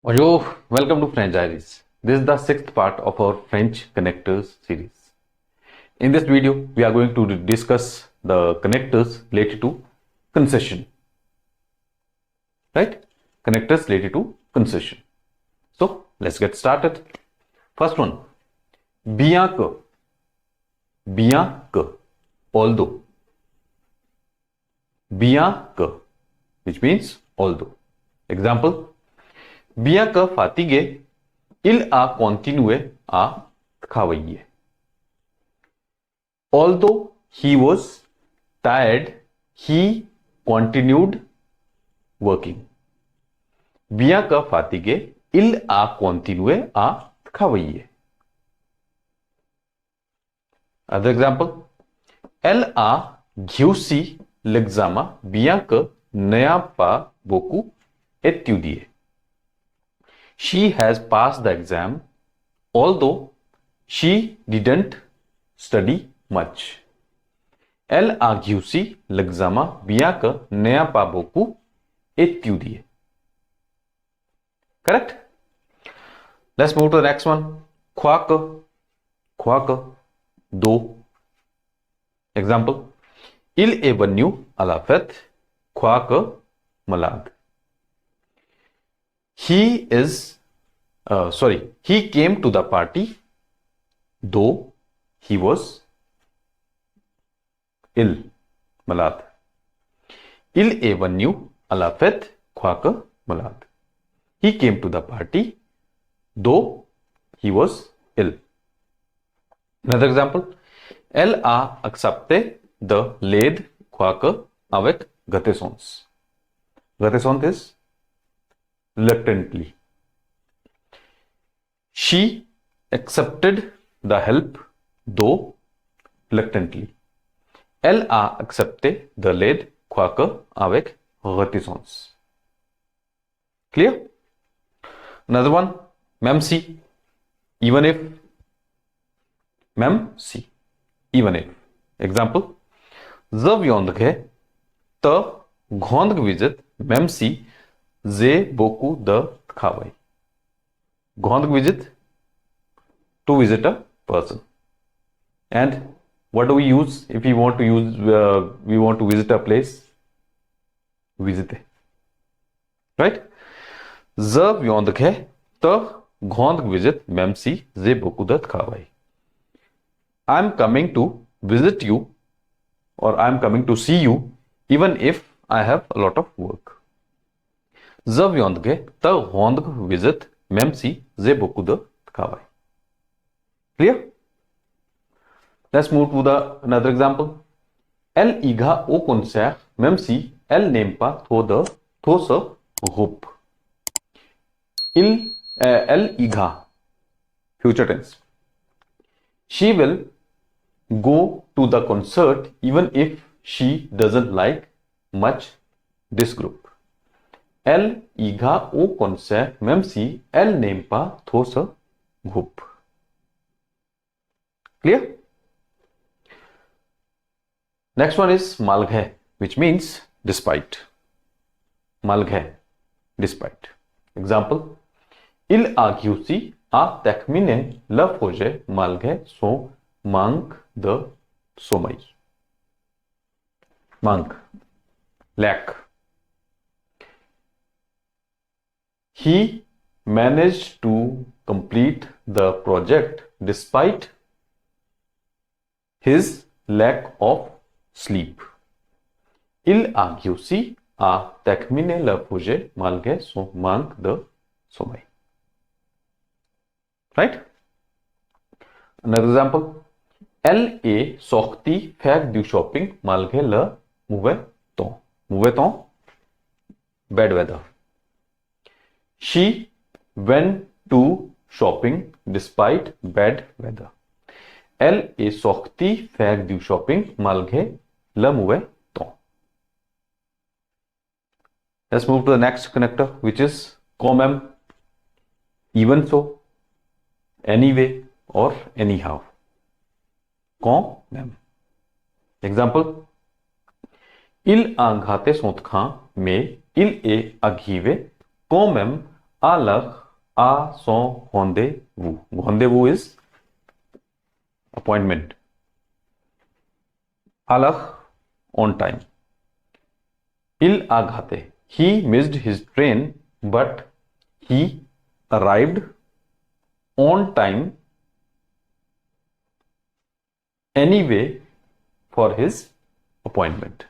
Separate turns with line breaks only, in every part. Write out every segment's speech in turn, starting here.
Bonjour, welcome to French Diaries. This is the sixth part of our French connectors series. In this video, we are going to discuss the connectors related to concession. Right? Connectors related to concession. So, let's get started. First one, bien que, although. Bien que, which means although. Example, bien que fatigué, il a continué à travailler. Although he was tired, he continued working. Bien que fatigué, il a continué à travailler. Other example, elle a réussi l'examen bien que n'a pas beaucoup étudié. She has passed the exam, although she didn't study much. Elle a réussi l'examen bien que n'a pas beaucoup étudié. Correct? Let's move to the next one. Croire, do. Example, il est venu à la fête, quoique malade. He came to the party, though he was ill, malade. Il est venu à la fête, quoique malade. He came to the party, though he was ill. Another example, elle a accepté de l'aide, quoique avec réticence. Réticence is reluctantly. She accepted the help, though reluctantly. Elle a accepté de l'aide, quoique avec réticence. Clear? Another one, même si, even if. Même si, even if. Example, je viendrai te rendre visite, même si j'ai beaucoup de travail. Rendre visite, to visit a person. And what do we use if we want to visit a place? Visiter. Right? Je viendrai te rendre visite, même si j'ai beaucoup de travail. I'm coming to visit you, or I'm coming to see you, even if I have a lot of work. Je viendrai te rendre visite, même si j'ai beaucoup de travail. Clear? Let's move to another example. Elle ira au concert, même si elle n'aime pas trop ce groupe. Elle ira, future tense. She will go to the concert even if she doesn't like much this group. Elle ira au concert même si elle n'aime pas trop ce groupe. Clear? Next one is malgré, which means despite. Malgré, despite. Example, il a réussi à terminer le projet malgré son manque de sommeil. Manque, lack. He managed to complete the project despite his lack of sleep. Il a réussi à terminer le projet malgré son manque de sommeil. Right? Another example. Elle est sortie faire du shopping malgré le mauvais temps. Mauvais temps, bad weather. She went to shopping despite bad weather. Elle est sortie faire du shopping malgré le mauvais temps. Let's move to the next connector, which is quand même, even so, anyway, or anyhow. Quand même. Example, il a gâté son train, mais il est arrivé quand même à son rendez-vous. Rendez-vous is appointment. À l'heure, on time. Il a gâté. He missed his train, but he arrived on time anyway for his appointment.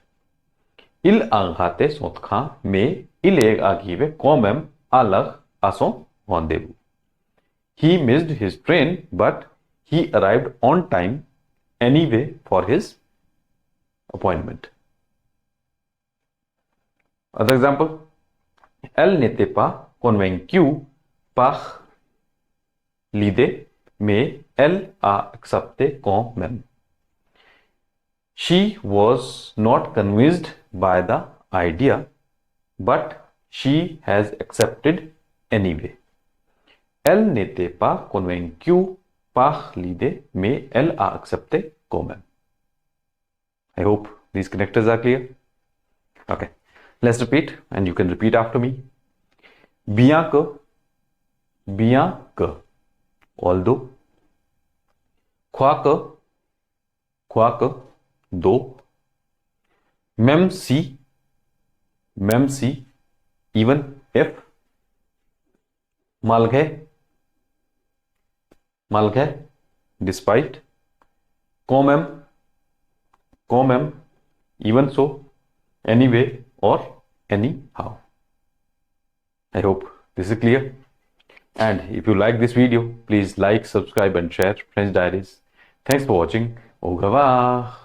Il a gâté son train, mais il est arrivé quand même à l'heure à son rendez-vous. He missed his train, but he arrived on time anyway for his appointment. Other example, elle n'était pas convaincue par l'idée, mais elle a accepté quand même. She was not convinced by the idea, but she has accepted anyway. Elle n'était pas convaincue par l'idée, mais elle a accepté quand même. I hope these connectors are clear. Okay, let's repeat and you can repeat after me. Bien que, although, quoique, though, même si, even if, malgré, despite, quand même, even so, anyway, or anyhow. I hope this is clear. And if you like this video, please like, subscribe and share French Diaries. Thanks for watching. Au revoir.